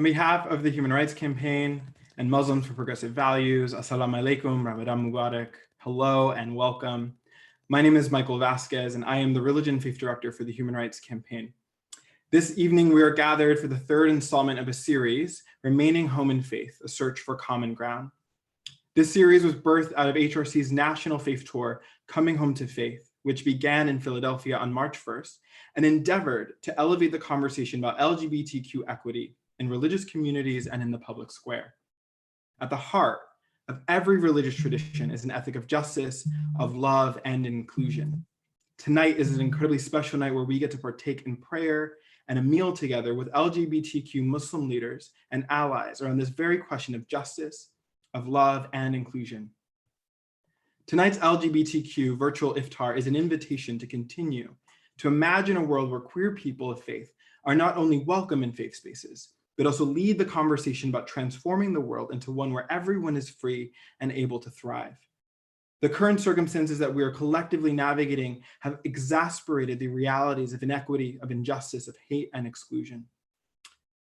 On behalf of the Human Rights Campaign and Muslims for Progressive Values, Assalamu alaikum, Ramadan Mubarak, hello and welcome. My name is Michael Vasquez and I am the Religion and Faith Director for the Human Rights Campaign. This evening we are gathered for the third installment of a series, Remaining Home in Faith, a Search for Common Ground. This series was birthed out of HRC's National Faith Tour, Coming Home to Faith, which began in Philadelphia on March 1st and endeavored to elevate the conversation about LGBTQ equity in religious communities and in the public square. At the heart of every religious tradition is an ethic of justice, of love, and inclusion. Tonight is an incredibly special night where we get to partake in prayer and a meal together with LGBTQ Muslim leaders and allies around this very question of justice, of love, and inclusion. Tonight's LGBTQ virtual Iftar is an invitation to continue to imagine a world where queer people of faith are not only welcome in faith spaces, but also lead the conversation about transforming the world into one where everyone is free and able to thrive. The current circumstances that we are collectively navigating have exacerbated the realities of inequity, of injustice, of hate, and exclusion.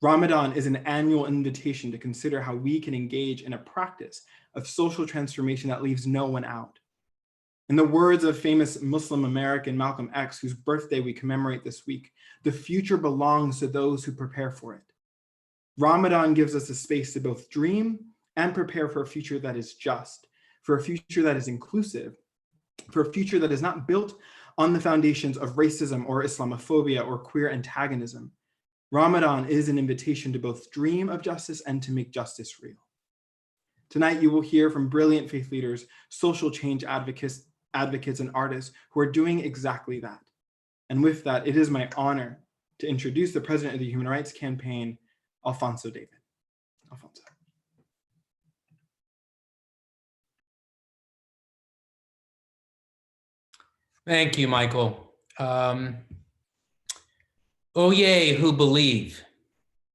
Ramadan is an annual invitation to consider how we can engage in a practice of social transformation that leaves no one out. In the words of famous Muslim American Malcolm X, whose birthday we commemorate this week, the future belongs to those who prepare for it. Ramadan gives us a space to both dream and prepare for a future that is just, for a future that is inclusive, for a future that is not built on the foundations of racism or Islamophobia or queer antagonism. Ramadan is an invitation to both dream of justice and to make justice real. Tonight, you will hear from brilliant faith leaders, social change advocates, and artists who are doing exactly that. And with that, it is my honor to introduce the president of the Human Rights Campaign, Alfonso David. Alfonso. Thank you, Michael. O ye who believe,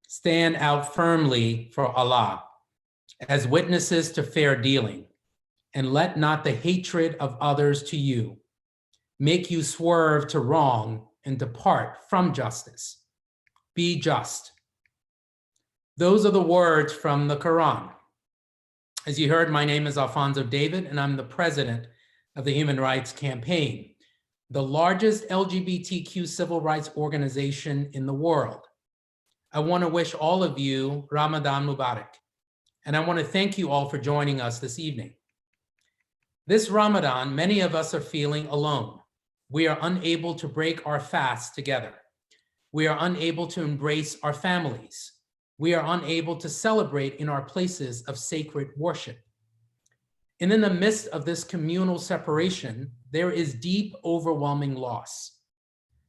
stand out firmly for Allah as witnesses to fair dealing, and let not the hatred of others to you make you swerve to wrong and depart from justice. Be just. Those are the words from the Quran. As you heard, my name is Alfonso David, and I'm the president of the Human Rights Campaign, the largest LGBTQ civil rights organization in the world. I want to wish all of you Ramadan Mubarak, and I want to thank you all for joining us this evening. This Ramadan, many of us are feeling alone. We are unable to break our fast together. We are unable to embrace our families. We are unable to celebrate in our places of sacred worship. And in the midst of this communal separation, there is deep, overwhelming loss.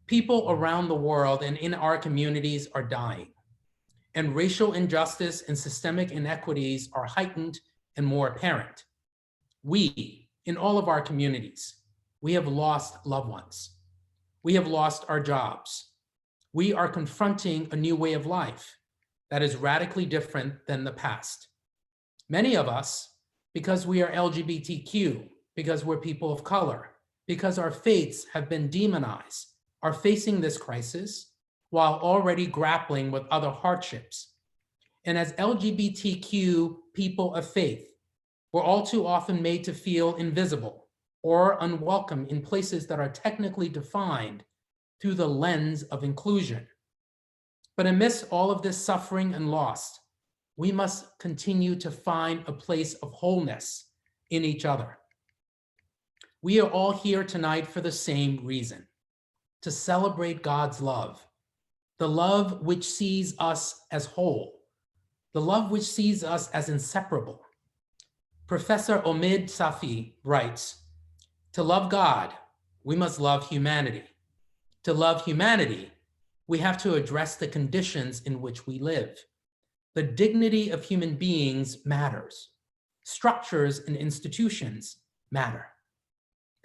People around the world and in our communities are dying, and racial injustice and systemic inequities are heightened and more apparent. We, in all of our communities, we have lost loved ones. We have lost our jobs. We are confronting a new way of life that is radically different than the past. Many of us, because we are LGBTQ, because we're people of color, because our faiths have been demonized, are facing this crisis while already grappling with other hardships. And as LGBTQ people of faith, we're all too often made to feel invisible or unwelcome in places that are technically defined through the lens of inclusion. But amidst all of this suffering and loss, we must continue to find a place of wholeness in each other. We are all here tonight for the same reason, to celebrate God's love, the love which sees us as whole, the love which sees us as inseparable. Professor Omid Safi writes, "To love God, we must love humanity. To love humanity, we have to address the conditions in which we live. The dignity of human beings matters. Structures and institutions matter."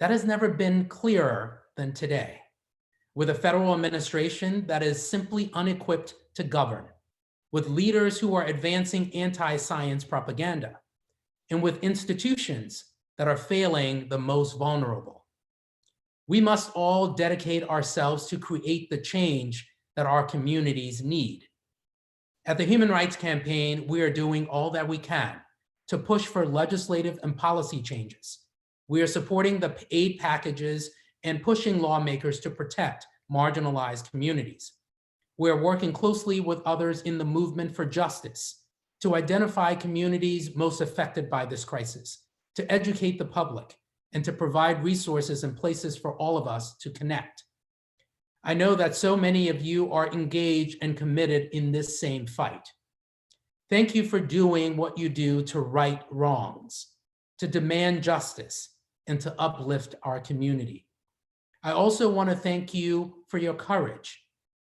That has never been clearer than today, with a federal administration that is simply unequipped to govern, with leaders who are advancing anti-science propaganda, and with institutions that are failing the most vulnerable. We must all dedicate ourselves to create the change that our communities need. At the Human Rights Campaign, we are doing all that we can to push for legislative and policy changes. We are supporting the aid packages and pushing lawmakers to protect marginalized communities. We are working closely with others in the movement for justice to identify communities most affected by this crisis, to educate the public, and to provide resources and places for all of us to connect. I know that so many of you are engaged and committed in this same fight. Thank you for doing what you do to right wrongs, to demand justice, and to uplift our community. I also want to thank you for your courage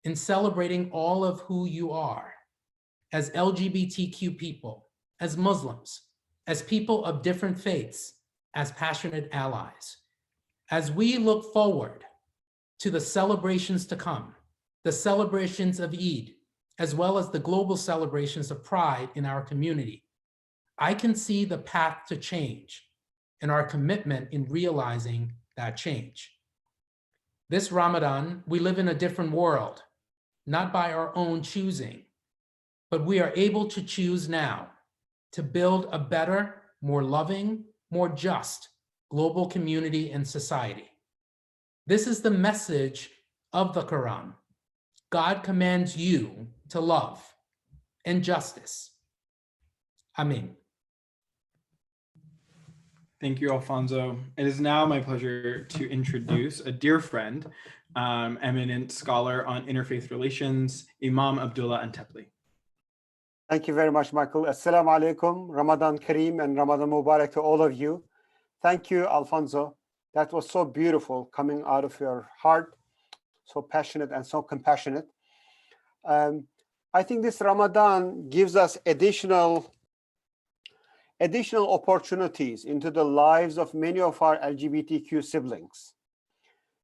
in celebrating all of who you are as LGBTQ people, as Muslims, as people of different faiths, as passionate allies. As we look forward to the celebrations to come, the celebrations of Eid, as well as the global celebrations of Pride in our community, I can see the path to change and our commitment in realizing that change. This Ramadan, we live in a different world, not by our own choosing, but we are able to choose now to build a better, more loving, more just global community and society. This is the message of the Quran. God commands you to love and justice. Amen. Thank you, Alfonso. It is now my pleasure to introduce a dear friend, eminent scholar on interfaith relations, Imam Abdullah Antepli. Thank you very much, Michael. Assalamu alaikum, Ramadan Kareem, and Ramadan Mubarak to all of you. Thank you, Alfonso. That was so beautiful coming out of your heart, so passionate and so compassionate. I think this Ramadan gives us additional opportunities into the lives of many of our LGBTQ siblings.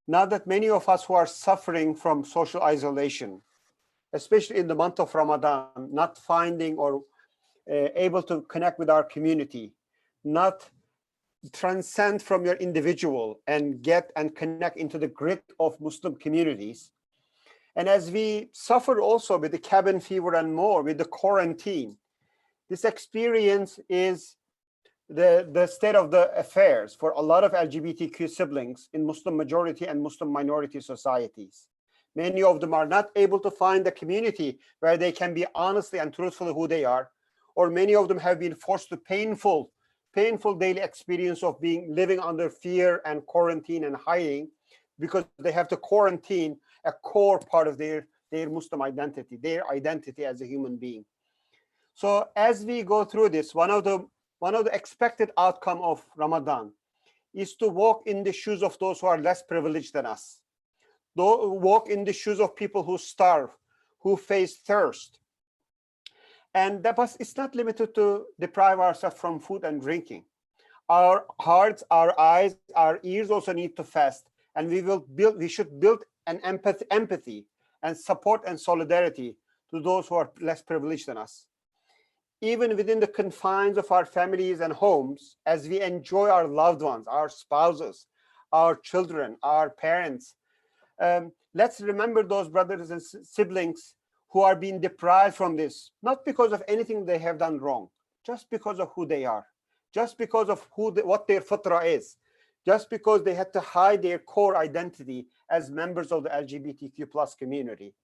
Now that many of us who are suffering from social isolation, especially in the month of Ramadan, not finding or able to connect with our community, not transcend from your individual and get and connect into the grid of Muslim communities. And as we suffer also with the cabin fever and more, with the quarantine, this experience is the state of the affairs for a lot of LGBTQ siblings in Muslim majority and Muslim minority societies. Many of them are not able to find a community where they can be honestly and truthfully who they are, or many of them have been forced to painful daily experience of living under fear and quarantine and hiding, because they have to quarantine a core part of their Muslim identity, their identity as a human being. So as we go through this, one of the expected outcome of Ramadan is to walk in the shoes of those who are less privileged than us. Walk in the shoes of people who starve, who face thirst. And it's not limited to deprive ourselves from food and drinking. Our hearts, our eyes, our ears also need to fast. And we should build an empathy and support and solidarity to those who are less privileged than us. Even within the confines of our families and homes, as we enjoy our loved ones, our spouses, our children, our parents, let's remember those brothers and siblings who are being deprived from this, not because of anything they have done wrong, just because of who they are, just because of what their fitrah is, just because they had to hide their core identity as members of the LGBTQ plus community.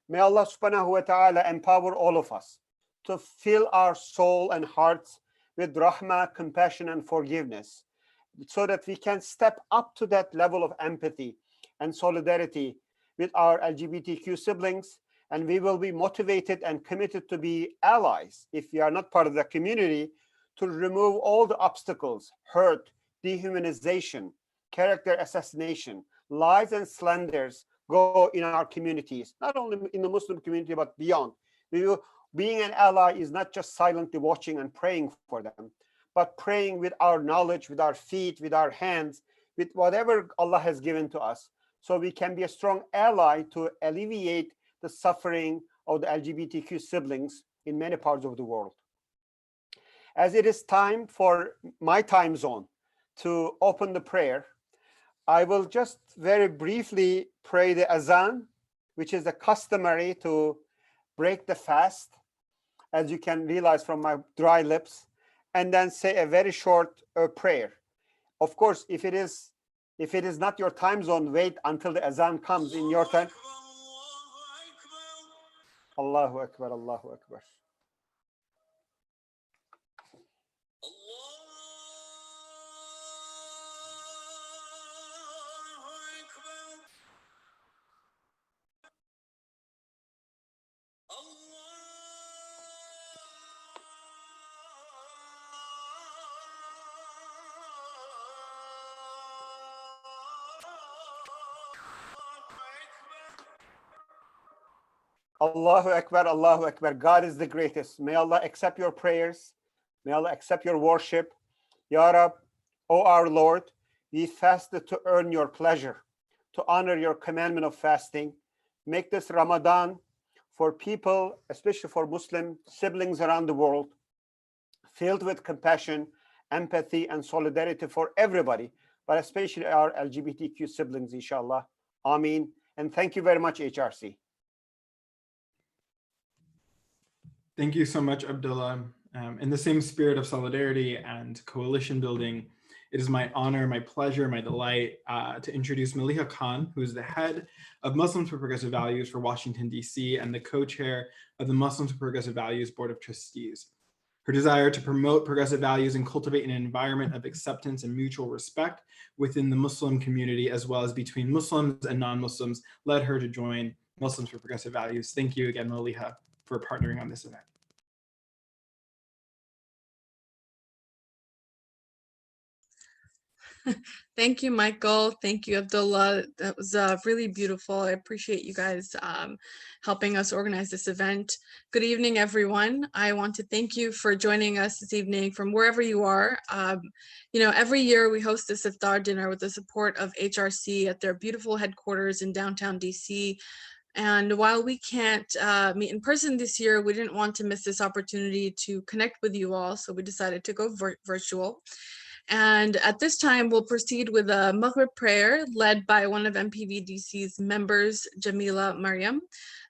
May Allah subhanahu wa ta'ala empower all of us to fill our soul and hearts with rahmah, compassion, and forgiveness, so that we can step up to that level of empathy and solidarity with our LGBTQ siblings, and we will be motivated and committed to be allies, if we are not part of the community, to remove all the obstacles, hurt, dehumanization, character assassination, lies and slanders go in our communities, not only in the Muslim community, but beyond. Being an ally is not just silently watching and praying for them, but praying with our knowledge, with our feet, with our hands, with whatever Allah has given to us, so we can be a strong ally to alleviate the suffering of the LGBTQ siblings in many parts of the world. As it is time for my time zone to open the prayer, I will just very briefly pray the azan, which is the customary to break the fast as you can realize from my dry lips, and then say a very short prayer. Of course, if it is not your time zone, wait until the azan comes in your time. Allahu Akbar, Allahu Akbar. Allahu Akbar, Allahu Akbar. God is the greatest. May Allah accept your prayers. May Allah accept your worship. Ya Rab, O our Lord, we fasted to earn your pleasure, to honor your commandment of fasting. Make this Ramadan for people, especially for Muslim siblings around the world, filled with compassion, empathy, and solidarity for everybody, but especially our LGBTQ siblings, inshallah. Ameen. And thank you very much, HRC. Thank you so much, Abdullah. In the same spirit of solidarity and coalition building, it is my honor, my pleasure, my delight to introduce Maliha Khan, who is the head of Muslims for Progressive Values for Washington, D.C., and the co-chair of the Muslims for Progressive Values Board of Trustees. Her desire to promote progressive values and cultivate an environment of acceptance and mutual respect within the Muslim community, as well as between Muslims and non-Muslims, led her to join Muslims for Progressive Values. Thank you again, Maliha, for partnering on this event. Thank you, Michael. Thank you, Abdullah. That was really beautiful. I appreciate you guys helping us organize this event. Good evening, everyone. I want to thank you for joining us this evening from wherever you are. Every year we host this Iftar dinner with the support of HRC at their beautiful headquarters in downtown DC. And while we can't meet in person this year, we didn't want to miss this opportunity to connect with you all, so we decided to go virtual. And at this time, we'll proceed with a Maghrib prayer led by one of MPVDC's members, Jamila Mariam.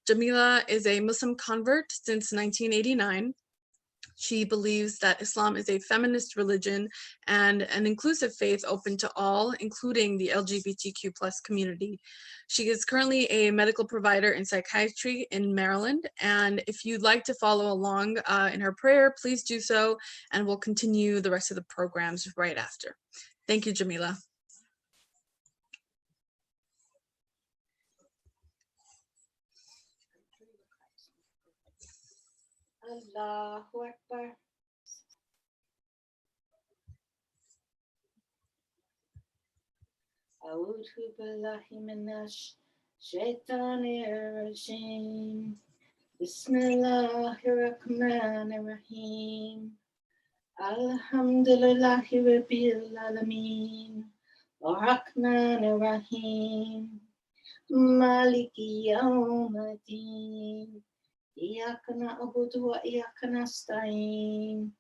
Jamila is a Muslim convert since 1989. She believes that Islam is a feminist religion and an inclusive faith open to all, including the LGBTQ plus community. She is currently a medical provider in psychiatry in Maryland. And if you'd like to follow along in her prayer, please do so. And we'll continue the rest of the programs right after. Thank you, Jamila. Allahu Akbar. A'udhu billahi minash shaitanir rajim. Bismillahir rahmanir rahim. Alhamdulillahi rabbil alamin. Ar-Rahmanir Rahim. Maliki yawmiddin. إياك نعبد وإياك نستعين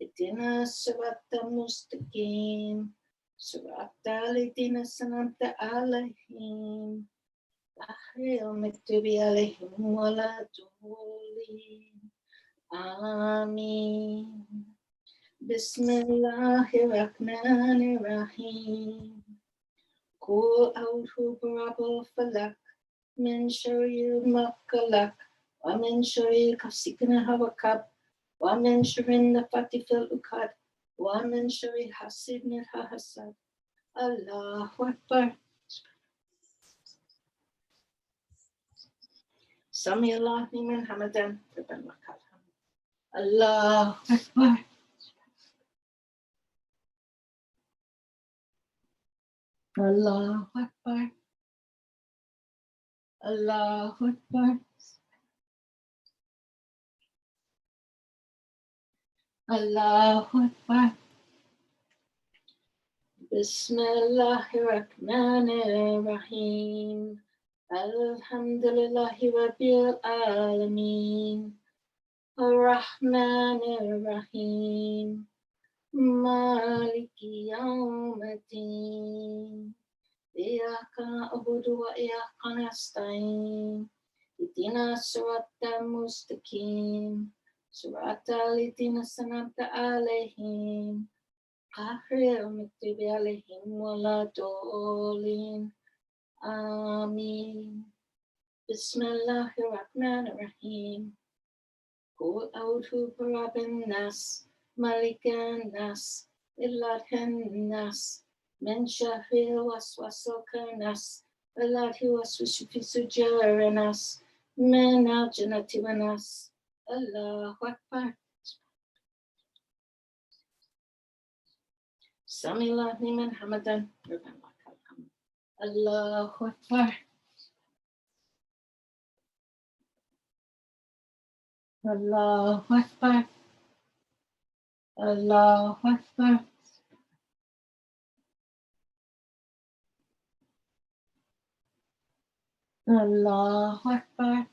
اهدنا الصراط المستقيم صراط الذين أنعمت عليهم غير المغضوب عليهم ولا الضالين آمين بسم الله الرحمن الرحيم قل أعوذ برب الفلق من شر ما خلق ومن شر غاسق إذا وقب ومن شر النفاثات في العقد ومن شر حاسد إذا حسد الله أكبر سمع الله لمن حمده ربنا لك الحمد الله أكبر الله أكبر الله أكبر الله أكبر بسم الله الرحمن الرحيم الحمد لله رب العالمين الرحمن الرحيم مالك يوم الدين إياك نعبد وإياك نستعين اهدنا الصراط المستقيم Surata Litina Sanamta Alehim. Kahre Umitibi Alehim Wala Dolin. Amin. Bismillahirrahmanirrahim. Qul a'udhu birabbin nas, malikan nas, ilahin nas, min sharril waswasil khannas, alladhi yuwaswisu fi sudurin nas, min al-jinnati wan nas. Allahu Akbar. Sami'allahu liman hamadan. Rabbana lakal hamd. Allahu Akbar. Allahu Akbar. Allahu Akbar. Allahu Akbar.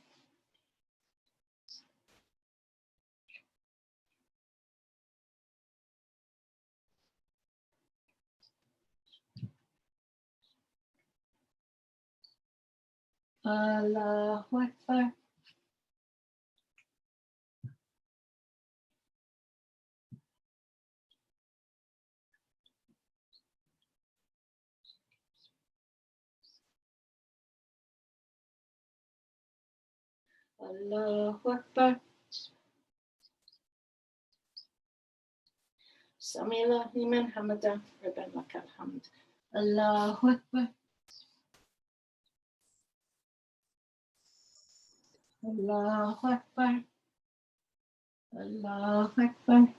Allahu Akbar. Allahu Akbar. Sami'allahu liman hamadah. Rabbana lakal hamd. Allahu Akbar. Allahu Akbar. Allahu Akbar.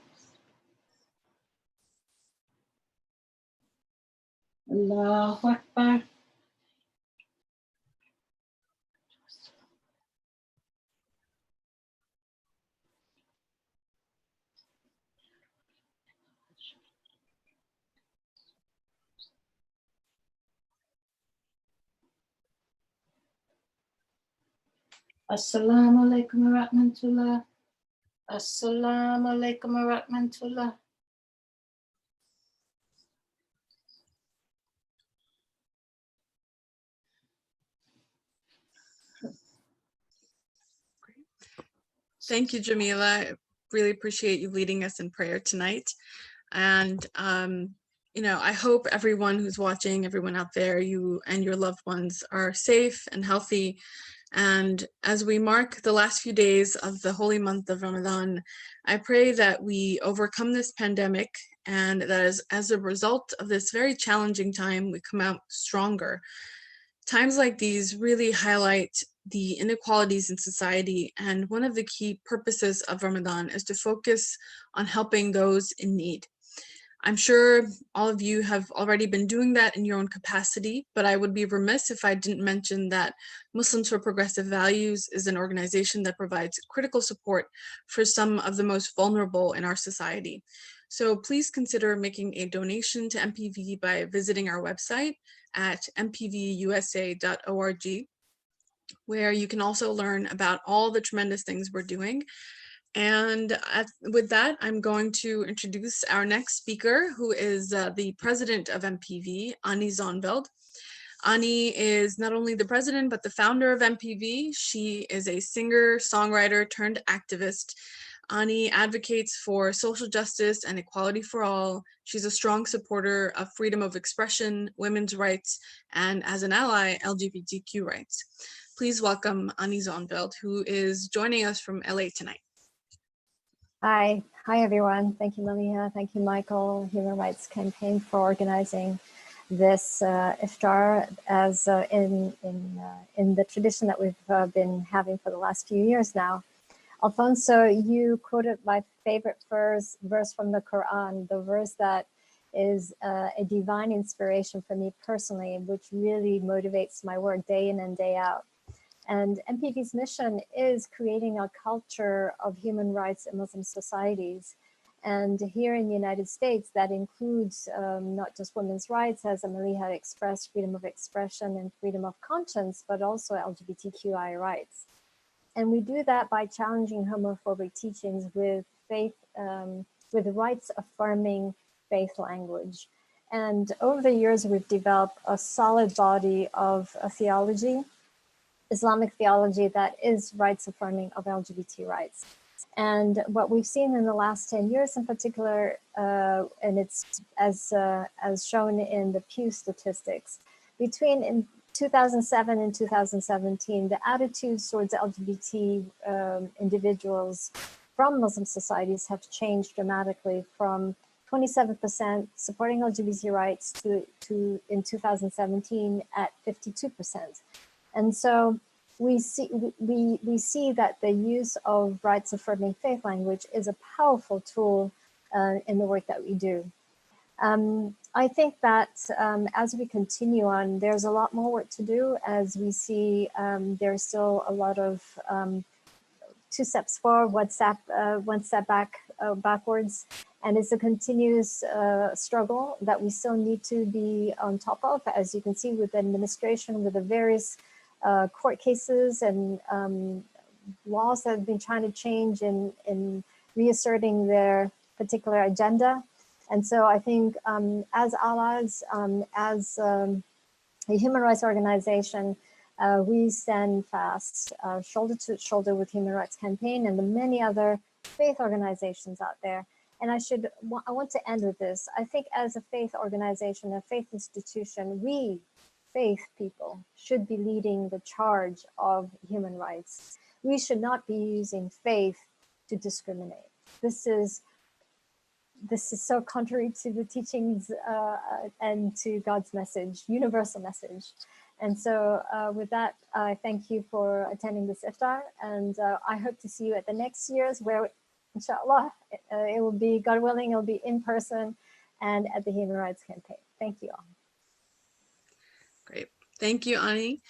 Allahu Akbar. Assalamu alaikum wa rahmatullah. Assalamu alaikum wa rahmatullah. Thank you, Jamila. I really appreciate you leading us in prayer tonight. And, I hope everyone who's watching, everyone out there, you and your loved ones are safe and healthy. And as we mark the last few days of the holy month of Ramadan, I pray that we overcome this pandemic and that as a result of this very challenging time, we come out stronger. Times like these really highlight the inequalities in society, and one of the key purposes of Ramadan is to focus on helping those in need. I'm sure all of you have already been doing that in your own capacity, but I would be remiss if I didn't mention that Muslims for Progressive Values is an organization that provides critical support for some of the most vulnerable in our society. So please consider making a donation to MPV by visiting our website at mpvusa.org, where you can also learn about all the tremendous things we're doing. And with that, I'm going to introduce our next speaker, who is the president of MPV, Ani Zonveld. Ani is not only the president, but the founder of MPV. She is a singer, songwriter turned activist. Ani advocates for social justice and equality for all. She's a strong supporter of freedom of expression, women's rights, and as an ally, LGBTQ rights. Please welcome Ani Zonveld, who is joining us from LA tonight. Hi everyone. Thank you, Maliha. Thank you, Michael, Human Rights Campaign, for organizing this Iftar as in the tradition that we've been having for the last few years now. Alfonso, you quoted my favorite verse from the Quran, the verse that is a divine inspiration for me personally, which really motivates my work day in and day out. And MPV's mission is creating a culture of human rights in Muslim societies. And here in the United States, that includes not just women's rights, as Amelie had expressed, freedom of expression and freedom of conscience, but also LGBTQI rights. And we do that by challenging homophobic teachings with faith, with rights affirming faith language. And over the years, we've developed a solid body of theology, Islamic theology, that is rights affirming of LGBT rights. And what we've seen in the last 10 years in particular, and it's as shown in the Pew statistics, between 2007 and 2017, the attitudes towards LGBT individuals from Muslim societies have changed dramatically from 27% supporting LGBT rights to in 2017 at 52%. And so we see that the use of rights affirming faith language is a powerful tool in the work that we do. I think that as we continue on, there's a lot more work to do, as we see there's still a lot of 2 steps forward, 1 step backwards. And it's a continuous struggle that we still need to be on top of, as you can see with the administration, with the various court cases and laws that have been trying to change in reasserting their particular agenda. And so I think as allies, as a human rights organization, we stand fast, shoulder to shoulder with Human Rights Campaign and the many other faith organizations out there. And I want to end with this. I think as a faith organization, a faith institution, we faith people should be leading the charge of human rights. We should not be using faith to discriminate. This is so contrary to the teachings and to God's message, universal message. And so with that, I thank you for attending this iftar, and I hope to see you at the next year's, where inshallah, it will be, God willing, it will be in person and at the Human Rights Campaign. Thank you all. Great. Thank you, Ani.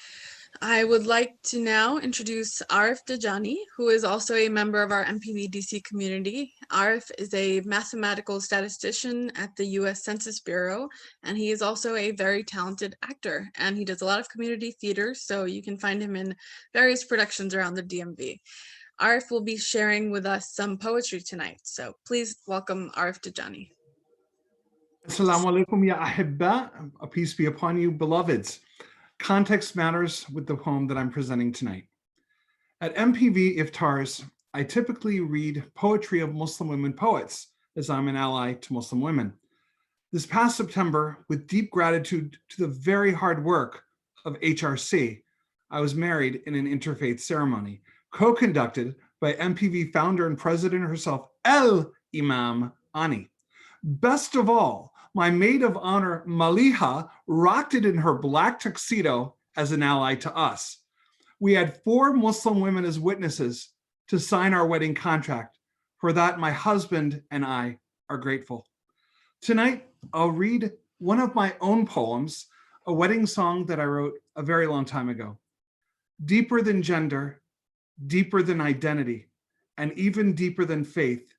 I would like to now introduce Arif Dajani, who is also a member of our MPV-DC community. Arif is a mathematical statistician at the US Census Bureau, and he is also a very talented actor, and he does a lot of community theater, so you can find him in various productions around the DMV. Arif will be sharing with us some poetry tonight, so please welcome Arif Dajani. Assalamu alaikum ya ahibba, a peace be upon you, beloveds. Context matters with the poem that I'm presenting tonight. At MPV Iftars, I typically read poetry of Muslim women poets, as I'm an ally to Muslim women. This past September, with deep gratitude to the very hard work of HRC, I was married in an interfaith ceremony, co-conducted by MPV founder and president herself, Imam Ani. Best of all, my maid of honor, Maliha, rocked it in her black tuxedo as an ally to us. We had 4 Muslim women as witnesses to sign our wedding contract. For that, my husband and I are grateful. Tonight, I'll read one of my own poems, a wedding song that I wrote a very long time ago. Deeper than gender, deeper than identity, and even deeper than faith,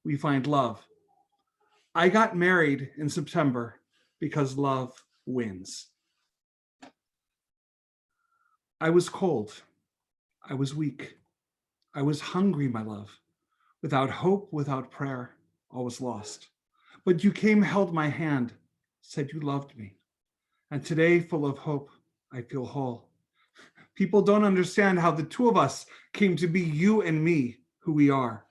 we find love. I got married in September because love wins. I was cold. I was weak. I was hungry, my love. Without hope, without prayer, all was lost. But you came, held my hand, said you loved me. And today, full of hope, I feel whole. People don't understand how the two of us came to be you and me, who we are.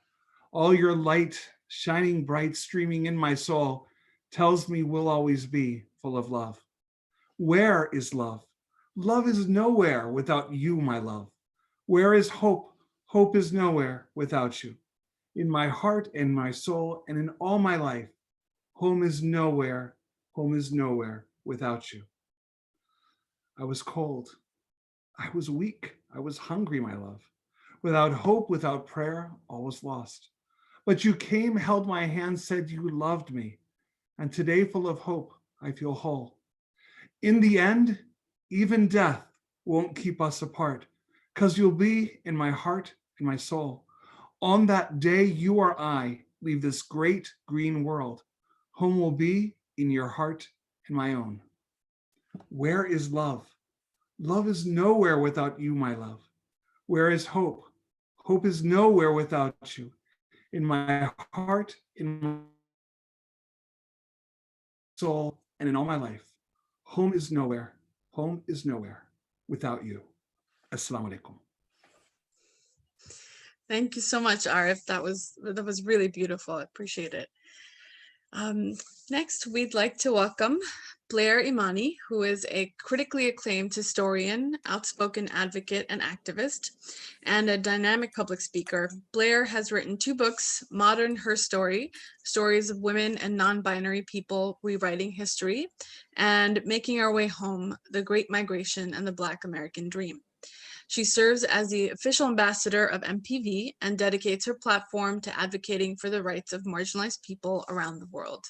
All your light, shining bright, streaming in my soul, tells me we'll always be full of love. Where is love? Love is nowhere without you, my love. Where is hope? Hope is nowhere without you. In my heart and my soul and in all my life, home is nowhere without you. I was cold. I was weak. I was hungry, my love. Without hope, without prayer, all was lost. But you came, held my hand, said you loved me. And today, full of hope, I feel whole. In the end, even death won't keep us apart, because you'll be in my heart and my soul. On that day, you or I leave this great green world. Home will be in your heart and my own. Where is love? Love is nowhere without you, my love. Where is hope? Hope is nowhere without you. In my heart, in my soul, and in all my life, home is nowhere without you. Assalamu alaikum. Thank you so much, Arif. That was really beautiful. I appreciate it. Next, we'd like to welcome Blair Imani, who is a critically acclaimed historian, outspoken advocate and activist, and a dynamic public speaker. Blair has written 2 books, Modern Her Story, Stories of Women and Non-Binary People Rewriting History, and Making Our Way Home, The Great Migration and the Black American Dream. She serves as the official ambassador of MPV and dedicates her platform to advocating for the rights of marginalized people around the world.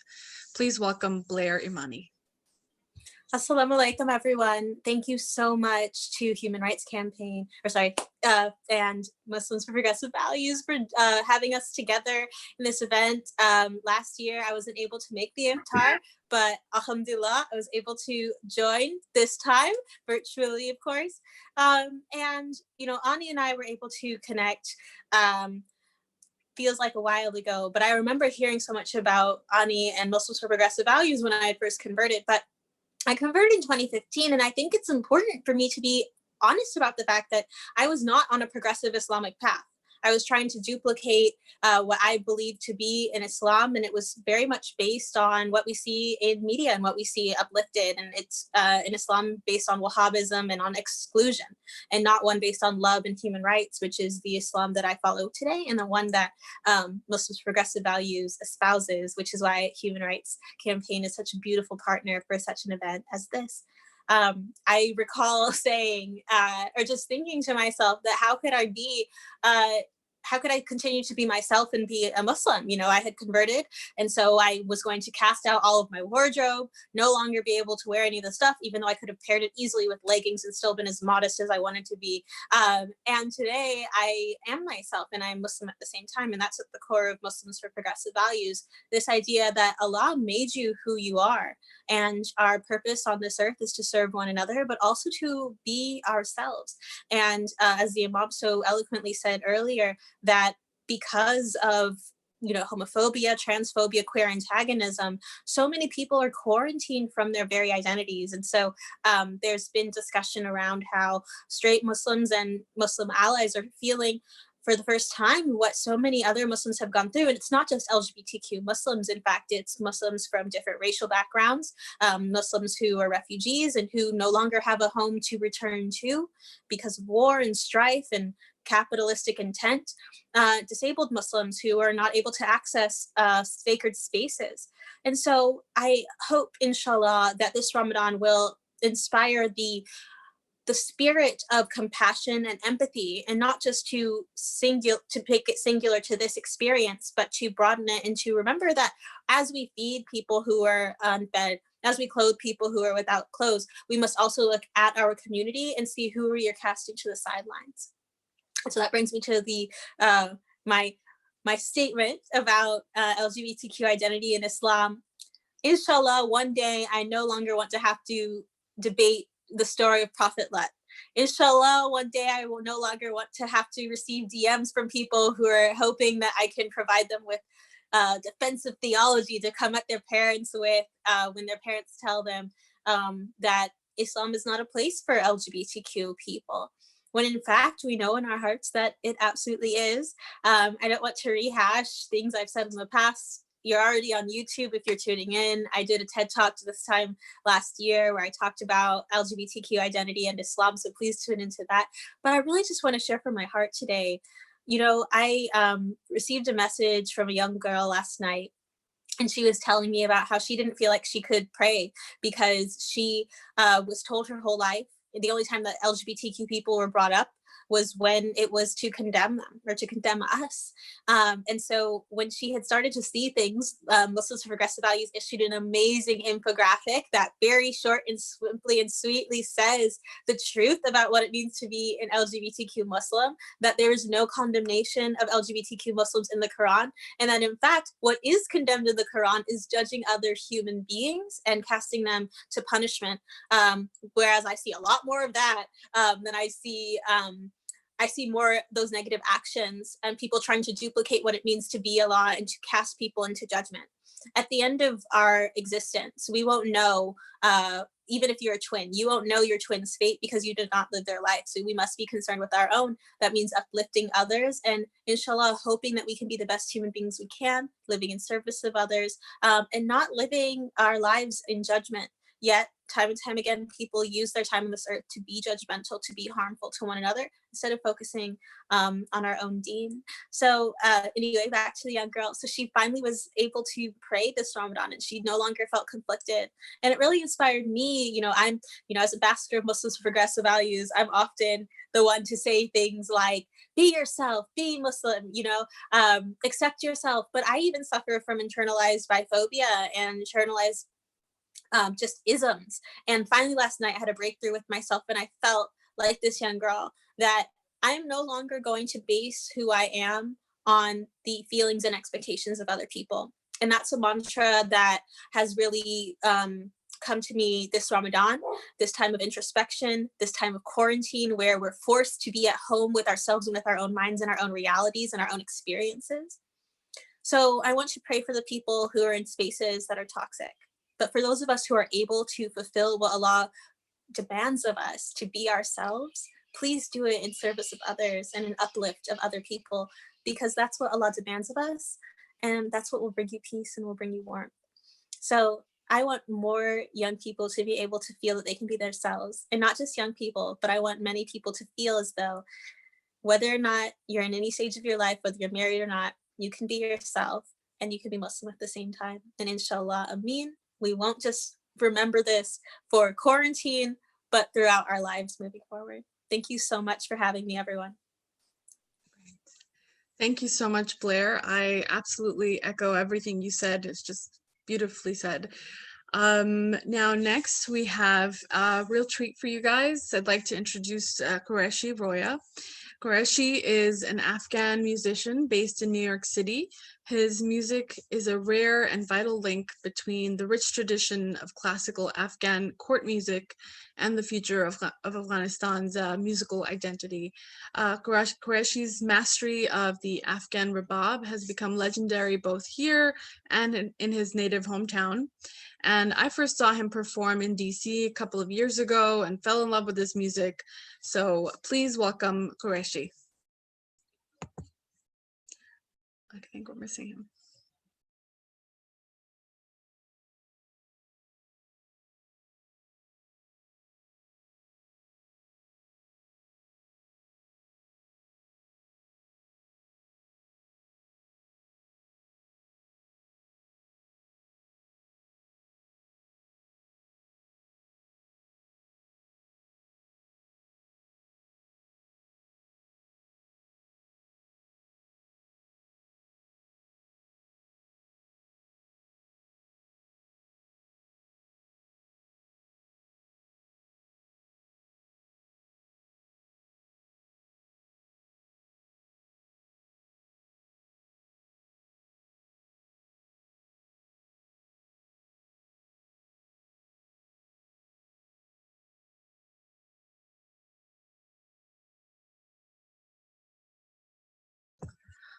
Please welcome Blair Imani. Assalamu alaikum, everyone. Thank you so much to Human Rights Campaign, and Muslims for Progressive Values for having us together in this event. Last year, I wasn't able to make the Iftar, but alhamdulillah, I was able to join this time, virtually, of course. And, you know, Ani and I were able to connect feels like a while ago, but I remember hearing so much about Ani and Muslims for Progressive Values when I had first converted, but I converted in 2015, and I think it's important for me to be honest about the fact that I was not on a progressive Islamic path. I was trying to duplicate what I believed to be in Islam, and it was very much based on what we see in media and what we see uplifted. And it's in Islam based on Wahhabism and on exclusion, and not one based on love and human rights, which is the Islam that I follow today, and the one that Muslims Progressive Values espouses, which is why Human Rights Campaign is such a beautiful partner for such an event as this. I recall saying, or just thinking to myself that how could I continue to be myself and be a Muslim? You know, I had converted, and so I was going to cast out all of my wardrobe, no longer be able to wear any of the stuff, even though I could have paired it easily with leggings and still been as modest as I wanted to be. And today I am myself, and I'm Muslim at the same time, and that's at the core of Muslims for Progressive Values, this idea that Allah made you who you are, and our purpose on this earth is to serve one another, but also to be ourselves. And as the Imam so eloquently said earlier, that because of homophobia, transphobia, queer antagonism, so many people are quarantined from their very identities. And so there's been discussion around how straight Muslims and Muslim allies are feeling for the first time what so many other Muslims have gone through. And it's not just LGBTQ Muslims. In fact, it's Muslims from different racial backgrounds, Muslims who are refugees and who no longer have a home to return to because of war and strife and capitalistic intent, disabled Muslims who are not able to access sacred spaces. And so I hope, inshallah, that this Ramadan will inspire the spirit of compassion and empathy, and not just to make it singular to this experience, but to broaden it and to remember that as we feed people who are unfed, as we clothe people who are without clothes, we must also look at our community and see who we are casting to the sidelines. So that brings me to the my statement about LGBTQ identity in Islam. Inshallah, one day I no longer want to have to debate the story of Prophet Lot. Inshallah, one day I will no longer want to have to receive DMs from people who are hoping that I can provide them with defensive theology to come at their parents with when their parents tell them that Islam is not a place for LGBTQ people, when in fact we know in our hearts that it absolutely is. I don't want to rehash things I've said in the past. You're already on YouTube if you're tuning in. I did a TED Talk this time last year where I talked about LGBTQ identity and Islam, so please tune into that. But I really just want to share from my heart today. You know, I received a message from a young girl last night, and she was telling me about how she didn't feel like she could pray because she was told her whole life the only time that LGBTQ people were brought up was when it was to condemn them or to condemn us. And so when she had started to see things, Muslims for Progressive Values issued an amazing infographic that very short and simply and sweetly says the truth about what it means to be an LGBTQ Muslim, that there is no condemnation of LGBTQ Muslims in the Quran, and that in fact, what is condemned in the Quran is judging other human beings and casting them to punishment. Whereas I see a lot more of that than I see more those negative actions and people trying to duplicate what it means to be Allah and to cast people into judgment. At the end of our existence, we won't know even if you're a twin, you won't know your twin's fate because you did not live their life. So we must be concerned with our own. That means uplifting others and inshallah, hoping that we can be the best human beings we can, living in service of others, and not living our lives in judgment. Yet, time and time again, people use their time on this earth to be judgmental, to be harmful to one another, instead of focusing on our own deen. So anyway, back to the young girl. So she finally was able to pray this Ramadan, and she no longer felt conflicted. And it really inspired me. I'm, as ambassador of Muslims for Progressive Values, I'm often the one to say things like, be yourself, be Muslim, accept yourself. But I even suffer from internalized biphobia and internalized just isms. And finally last night I had a breakthrough with myself, and I felt like this young girl, that I'm no longer going to base who I am on the feelings and expectations of other people. And that's a mantra that has really come to me this Ramadan, this time of introspection, this time of quarantine, where we're forced to be at home with ourselves and with our own minds and our own realities and our own experiences. So I want to pray for the people who are in spaces that are toxic. But for those of us who are able to fulfill what Allah demands of us, to be ourselves, please do it in service of others and in uplift of other people, because that's what Allah demands of us. And that's what will bring you peace and will bring you warmth. So I want more young people to be able to feel that they can be themselves, and not just young people, but I want many people to feel as though whether or not you're in any stage of your life, whether you're married or not, you can be yourself and you can be Muslim at the same time. And inshallah, Ameen. We won't just remember this for quarantine, but throughout our lives moving forward. Thank you so much for having me, everyone. Thank you so much, Blair. I absolutely echo everything you said. It's just beautifully said. Now, next we have a real treat for you guys. I'd like to introduce Qureshi Roya. Qureshi is an Afghan musician based in New York City. His music is a rare and vital link between the rich tradition of classical Afghan court music and the future of Afghanistan's musical identity. Qureshi's mastery of the Afghan rabab has become legendary both here and in his native hometown. And I first saw him perform in DC a couple of years ago and fell in love with his music. So please welcome Qureshi. I think we're missing him.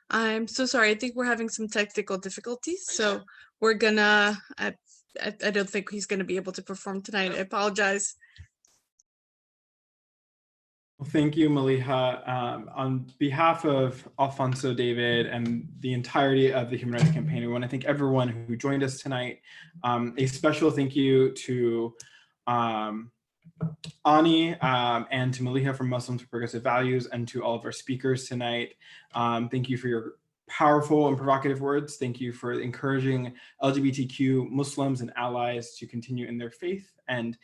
I'm so sorry. I think we're having some technical difficulties. So we're gonna, I don't think he's gonna be able to perform tonight. I apologize. Well, thank you, Maliha. On behalf of Alfonso, David, and the entirety of the Human Rights Campaign, we want to thank everyone who joined us tonight. A special thank you to Ani and to Maliha from Muslims for Progressive Values, and to all of our speakers tonight. Thank you for your powerful and provocative words. Thank you for encouraging LGBTQ Muslims and allies to continue in their faith, and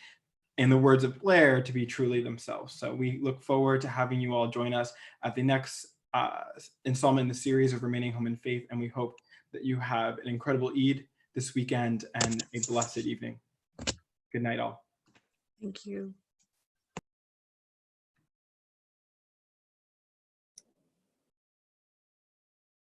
in the words of Blair, to be truly themselves. So we look forward to having you all join us at the next installment in the series of Remaining Home in Faith, and we hope that you have an incredible Eid this weekend and a blessed evening. Good night, all. Thank you.